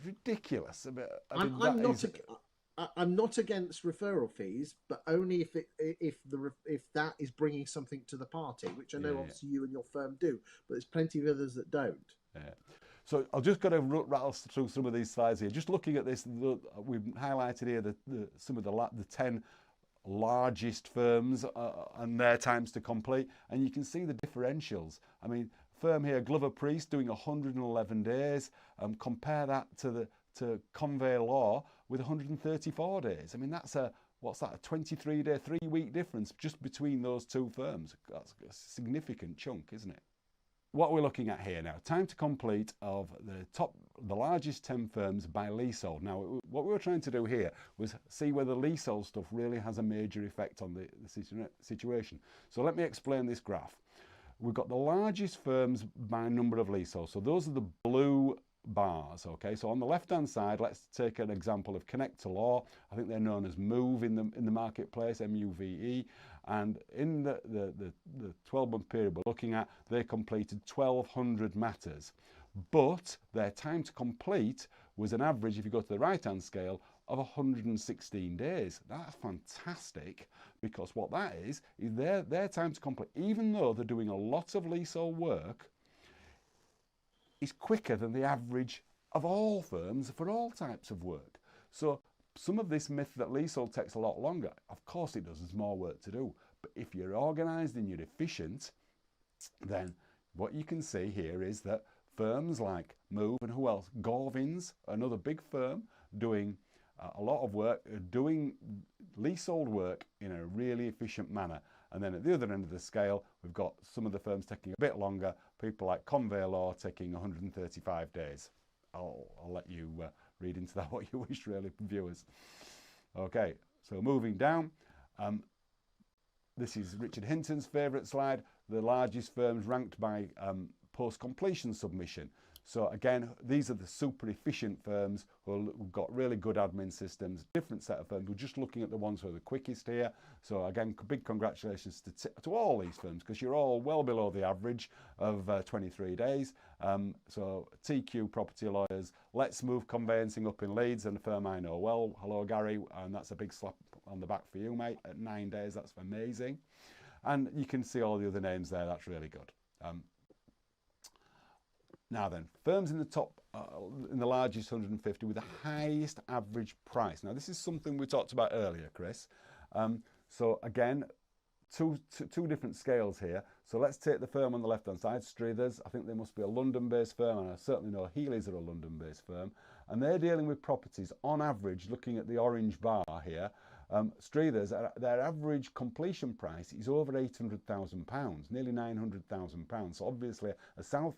ridiculous. I'm not against referral fees, but only if that is bringing something to the party, which I know obviously you and your firm do, but there's plenty of others that don't. Yeah. So I'll just got to rattle through some of these slides here. Just looking at this, we've highlighted here some of the 10 largest firms and their times to complete, and you can see the differentials. I mean, firm here, Glover Priest, doing 111 days. Compare that to Convey Law with 134 days. I mean, that's a 23-day, 3-week difference just between those two firms. That's a significant chunk, isn't it? What we're looking at here now, time to complete of the largest 10 firms by leasehold. Now, what we were trying to do here was see whether leasehold stuff really has a major effect on the situation. So let me explain this graph. We've got the largest firms by number of leaseholds. So those are the blue bars, okay? So on the left-hand side, let's take an example of Connect to Law. I think they're known as Move in the marketplace, MUVE. And in the 12-month period we're looking at, they completed 1,200 matters. But their time to complete was an average, if you go to the right-hand scale, of 116 days. That's fantastic, because what that is their time to complete, even though they're doing a lot of leasehold work, is quicker than the average of all firms for all types of work. So some of this myth that leasehold takes a lot longer, of course it does, there's more work to do. But if you're organised and you're efficient, then what you can see here is that firms like Move and who else? Gorvin's, another big firm, doing a lot of work, doing leasehold work in a really efficient manner. And then at the other end of the scale, we've got some of the firms taking a bit longer, people like Convey Law taking 135 days. I'll let you read into that what you wish, really, viewers. Okay, so moving down. This is Richard Hinton's favourite slide, the largest firms ranked by post-completion submission. So again, these are the super efficient firms who've got really good admin systems, different set of firms. We're just looking at the ones who are the quickest here. So again, big congratulations to all these firms, because you're all well below the average of 23 days. So TQ Property Lawyers, Let's Move Conveyancing up in Leeds, and a firm I know well. Hello, Gary, and that's a big slap on the back for you, mate. At 9 days, that's amazing. And you can see all the other names there. That's really good. Now then, firms in the top, in the largest 150 with the highest average price. Now this is something we talked about earlier, Chris. So again, two different scales here. So let's take the firm on the left-hand side, Streathers. I think they must be a London-based firm, and I certainly know Healy's are a London-based firm. And they're dealing with properties, on average, looking at the orange bar here, Streathers, their average completion price is over £800,000, nearly £900,000. So obviously,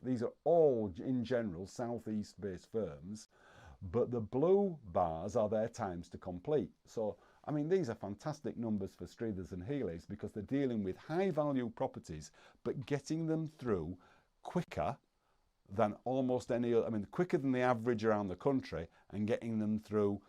these are all, in general, southeast-based firms, but the blue bars are their times to complete. So, I mean, these are fantastic numbers for Streathers and Healy's, because they're dealing with high-value properties, but getting them through quicker than almost any other, I mean, quicker than the average around the country, and getting them through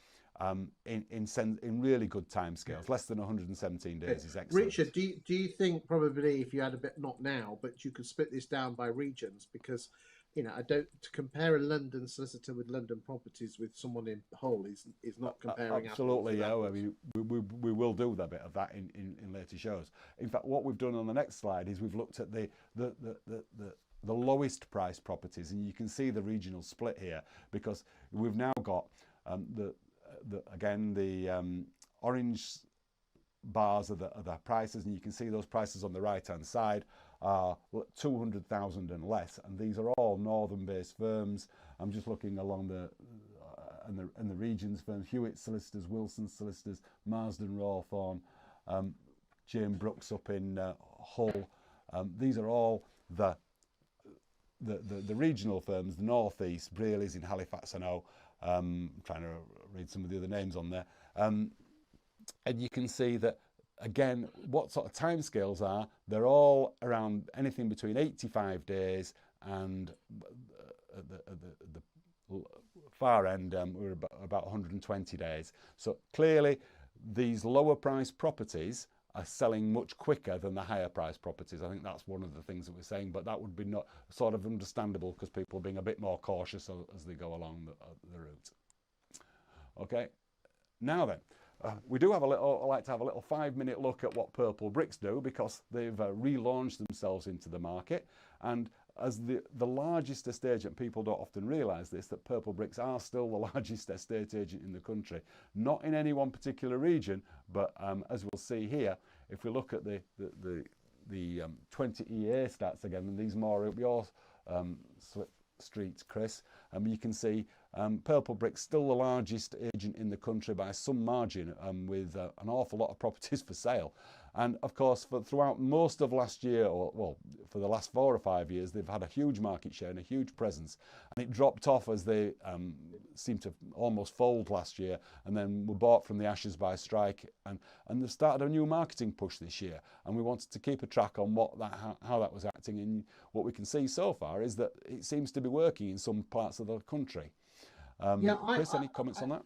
in really good timescales. Less than 117 days is excellent. Richard, do you think probably, if you had a bit, not now, but you could split this down by regions? Because, you know, to compare a London solicitor with London properties with someone in Hull is not comparing. Absolutely, yeah. I mean, we will do a bit of that in later shows. In fact, what we've done on the next slide is we've looked at the lowest price properties, and you can see the regional split here, because we've now got the orange bars are the prices, and you can see those prices on the right hand side are 200,000 and less, and these are all northern based firms. I'm just looking along the regions firms: Hewitt Solicitors, Wilson Solicitors, Marsden Rawthorne, Jane Brooks up in Hull. These are all the regional firms. The northeast, Brearley's in Halifax, I know. I'm trying to read some of the other names on there. And you can see that, again, what sort of timescales are. They're all around anything between 85 days and at the far end, we're about 120 days. So clearly, these lower priced properties are selling much quicker than the higher priced properties. I think that's one of the things that we're saying, but that would be not sort of understandable, because people are being a bit more cautious as they go along the route. Okay, now then, we do have I like to have a little 5-minute look at what Purple Bricks do, because they've relaunched themselves into the market. And as the largest estate agent, people don't often realise this, that Purple Bricks are still the largest estate agent in the country. Not in any one particular region, but as we'll see here, if we look at the 20 EA stats again, and these more up your streets, Chris, you can see Purple Bricks still the largest agent in the country by some margin, with an awful lot of properties for sale. And of course, throughout most of last year, or for the last 4 or 5 years, they've had a huge market share and a huge presence. And it dropped off as they seemed to almost fold last year, and then were bought from the ashes by strike. And they've started a new marketing push this year. And we wanted to keep a track on how that was acting. And what we can see so far is that it seems to be working in some parts of the country. Chris, any comments on that?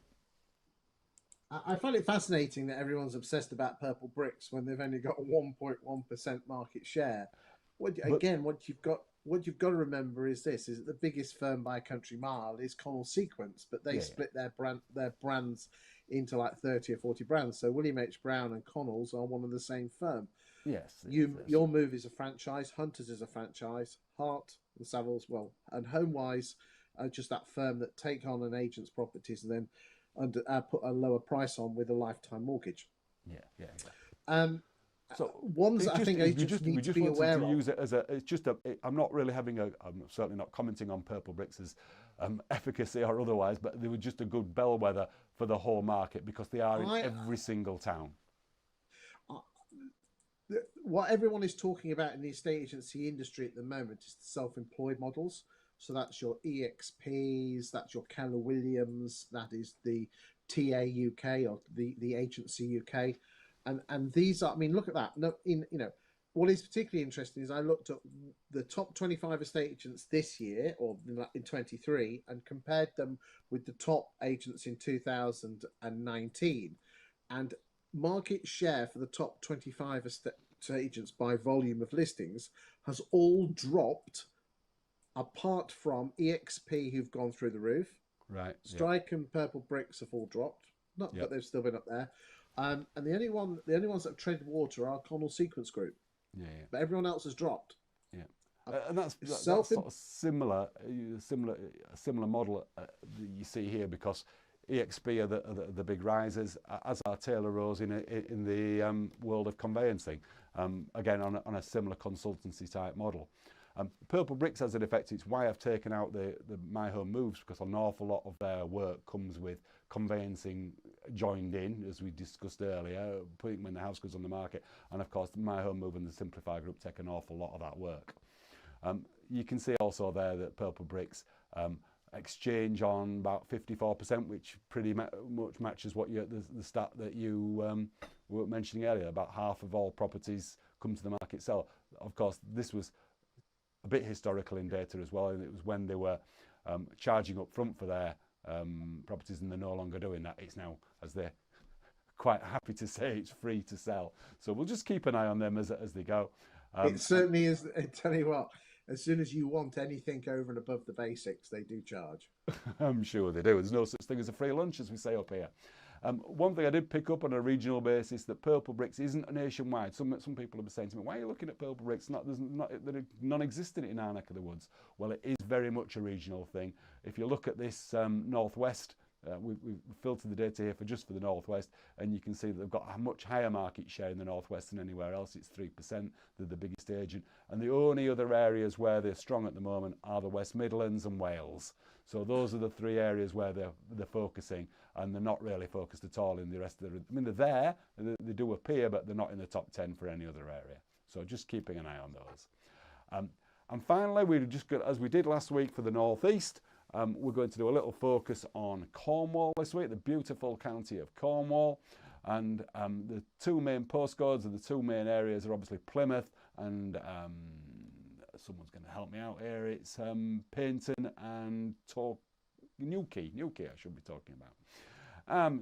I find it fascinating that everyone's obsessed about Purple Bricks when they've only got a 1.1% market share. What you've got to remember is this: is that the biggest firm by a country mile is Connell Sequence, but they split their brands into like 30 or 40 brands. So William H. Brown and Connell's are one of the same firm. Yes. Your Move is a franchise. Hunters is a franchise. Hart and Savills, and HomeWise are just that firm that take on an agent's properties and then put a lower price on with a lifetime mortgage. So ones that I think agents need to be aware of. Use it as I'm not really I'm certainly not commenting on Purple Bricks' efficacy or otherwise, but they were just a good bellwether for the whole market, because they are in every single town. What everyone is talking about in the estate agency industry at the moment is the self-employed models. So that's your EXPs, that's your Keller Williams, that is the TA UK or the agency UK, and these are. I mean, look at that. No, what is particularly interesting is I looked at the top 25 estate agents this year, or in 23, and compared them with the top agents in 2019. And market share for the top 25 estate agents by volume of listings has all dropped, apart from EXP, who've gone through the roof. Right. Strike and Purple Bricks have all dropped. Not, but they've still been up there. And the only ones that have tread water are Connell Sequence Group. Yeah. But everyone else has dropped. Yeah. And that's sort of similar model that you see here, because EXP are the big risers, as are Taylor Rose in the world of conveyancing. Again, on a similar consultancy type model. Purple Bricks has an effect. It's why I've taken out the My Home Moves, because an awful lot of their work comes with conveyancing joined in, as we discussed earlier, putting when the house goes on the market. And of course, My Home Move and the Simplify Group take an awful lot of that work. You can see also there that Purple Bricks exchange on about 54%, which pretty much matches what the stat that you were mentioning earlier. About half of all properties come to the market sell. Of course, this was a bit historical in data as well, and it was when they were charging up front for their properties, and they're no longer doing that. It's now, as they're quite happy to say, it's free to sell. So we'll just keep an eye on them as they go. It certainly is. I tell you what, as soon as you want anything over and above the basics, they do charge. I'm sure they do. There's no such thing as a free lunch, as we say up here. One thing I did pick up on a regional basis, that Purple Bricks isn't nationwide. Some people have been saying to me, why are you looking at Purple Bricks? They're non-existent in our neck of the woods. Well, it is very much a regional thing. If you look at this northwest, we've filtered the data here for the northwest, and you can see that they've got a much higher market share in the northwest than anywhere else. It's 3%. They're the biggest agent, and the only other areas where they're strong at the moment are the West Midlands and Wales. So those are the three areas where they're focusing, and they're not really focused at all in the rest of the. I mean, they're there, they do appear, but they're not in the top 10 for any other area. So just keeping an eye on those. And finally, we just got, as we did last week for the northeast. We're going to do a little focus on Cornwall this week, the beautiful county of Cornwall. And the two main postcodes and the two main areas are obviously Plymouth and someone's going to help me out here. It's Paignton and Newquay, I should be talking about.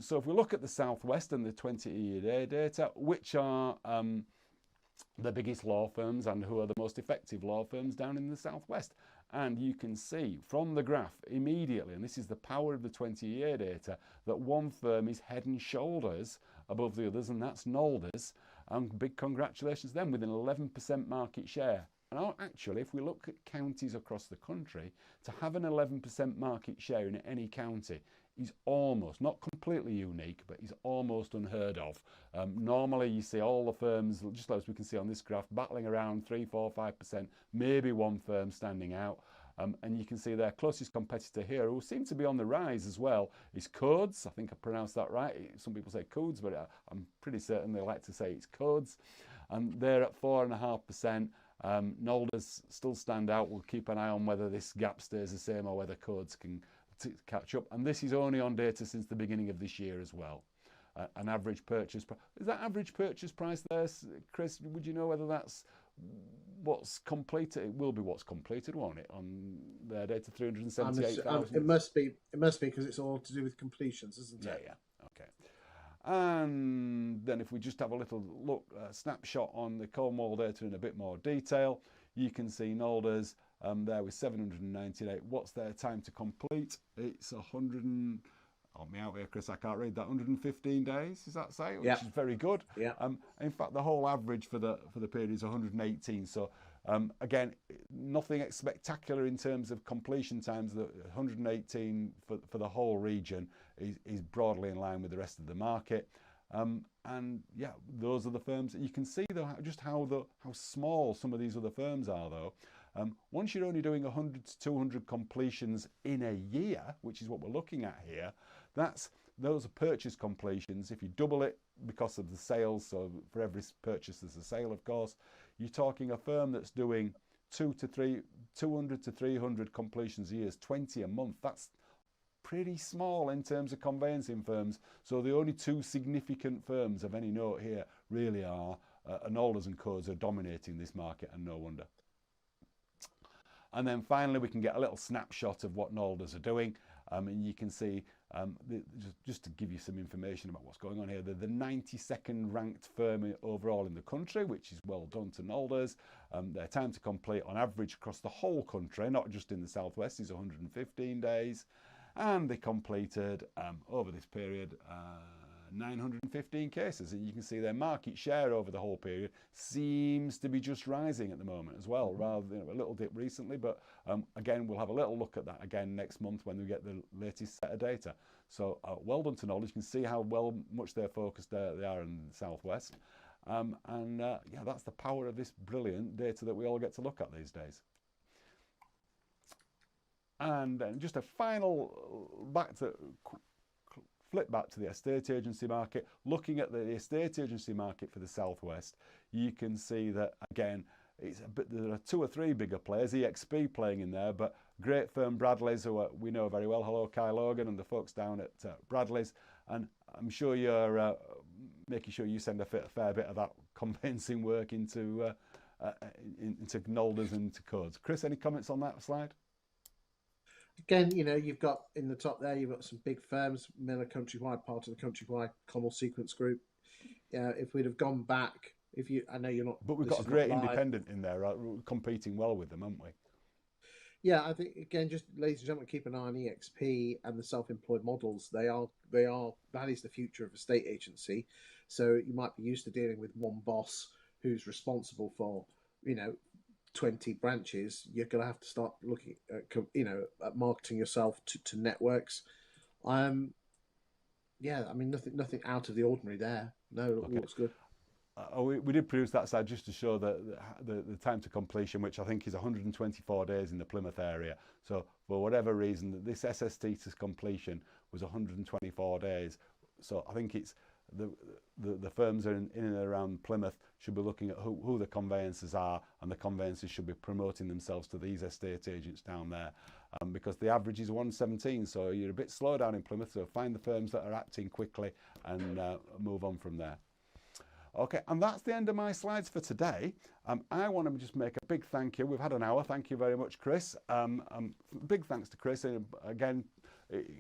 So if we look at the southwest and the 20-year data, which are the biggest law firms and who are the most effective law firms down in the southwest. And you can see from the graph immediately, and this is the power of the 20-year data, that one firm is head and shoulders above the others, and that's Nolder's. And big congratulations to them with an 11% market share. And actually, if we look at counties across the country, to have an 11% market share in any county is almost, not completely unique, but is almost unheard of. Normally you see all the firms, just as we can see on this graph, battling around 3, 4, 5%, maybe one firm standing out. And you can see their closest competitor here, who seems to be on the rise as well, is Codes. I think I pronounced that right. Some people say Codes, but I'm pretty certain they like to say it's Codes. And they're at 4.5%. Nolder's still stand out. We'll keep an eye on whether this gap stays the same or whether Codes can catch up. And this is only on data since the beginning of this year as well. An average purchase price. Is that average purchase price there, Chris? Would you know whether that's what's completed? It will be what's completed, won't it? On their data, 378,000. It must be because it's all to do with completions, isn't it? Yeah. Okay. And then if we just have a little look, snapshot on the Cornwall data in a bit more detail, you can see Nolder's there with 798. What's their time to complete? It's 100 and... Help me out here, Chris, I can't read that. 115 days, is that say? Which is very good. Yeah. In fact, the whole average for the period is 118. So again, nothing spectacular in terms of completion times. The 118 for the whole region is broadly in line with the rest of the market. And yeah, those are the firms that you can see though just how small some of these other firms are though. Once you're only doing 100 to 200 completions in a year, which is what we're looking at here, those are purchase completions. If you double it because of the sales, so for every purchase there's a sale, of course, you're talking a firm that's doing 200 to 300 completions a year, 20 a month. That's pretty small in terms of conveyancing firms. So the only two significant firms of any note here really are and Alders and Codes are dominating this market, and no wonder. And then finally, we can get a little snapshot of what Alders are doing. And you can see, just to give you some information about what's going on here, they're the 92nd ranked firm overall in the country, which is well done to Alders. Their time to complete on average across the whole country, not just in the southwest, is 115 days. And they completed, over this period, 915 cases, and you can see their market share over the whole period seems to be just rising at the moment as well, rather than a little dip recently. But again, we'll have a little look at that again next month when we get the latest set of data. So well done to Knowledge. You can see how much they're focused they are in the southwest, and yeah, that's the power of this brilliant data that we all get to look at these days. And just a final flip back to the estate agency market. Looking at the estate agency market for the southwest, you can see that again there are 2 or 3 bigger players, EXP playing in there, but great firm Bradley's, who we know very well. Hello, Kai Logan and the folks down at Bradley's, and I'm sure you're making sure you send a fair bit of that conveyancing work into Alders and into Codes. Chris, any comments on that slide? Again, you know, you've got in the top there, you've got some big firms, Miller Countrywide, part of the Countrywide, Connell Sequence Group. If we'd have gone back, I know you're not, but we've got a great independent in there, right? We're competing well with them, haven't we? Yeah, I think again, just ladies and gentlemen, keep an eye on EXP and the self-employed models. That is the future of a estate agency. So you might be used to dealing with one boss who's responsible for, 20 branches. You're going to have to start looking at, at marketing yourself to networks. Yeah, I mean, nothing out of the ordinary there. No, okay. Looks good. We did produce that slide just to show the time to completion, which I think is 124 days in the Plymouth area. So for whatever reason, this SST to completion was 124 days. So I think it's the firms in and around Plymouth should be looking at who the conveyancers are, and the conveyancers should be promoting themselves to these estate agents down there, because the average is 117, so you're a bit slow down in Plymouth, so find the firms that are acting quickly and move on from there. Okay, and that's the end of my slides for today. I want to just make a big thank you. We've had an hour. Thank you very much, Chris. Big thanks to Chris. Again,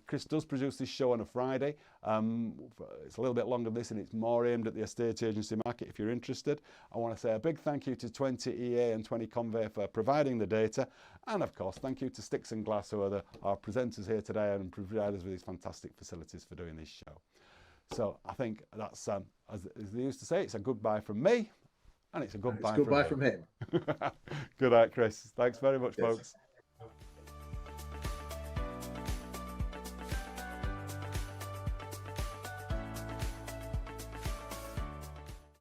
Chris does produce this show on a Friday. It's a little bit longer than this, and it's more aimed at the estate agency market if you're interested. I want to say a big thank you to 20 EA and 20 Convey for providing the data. And of course, thank you to Sticks and Glass, who are our presenters here today and provide us with these fantastic facilities for doing this show. So I think that's, as they used to say, it's a goodbye from me, and it's a goodbye, from him. Good night, Chris. Thanks very much, folks.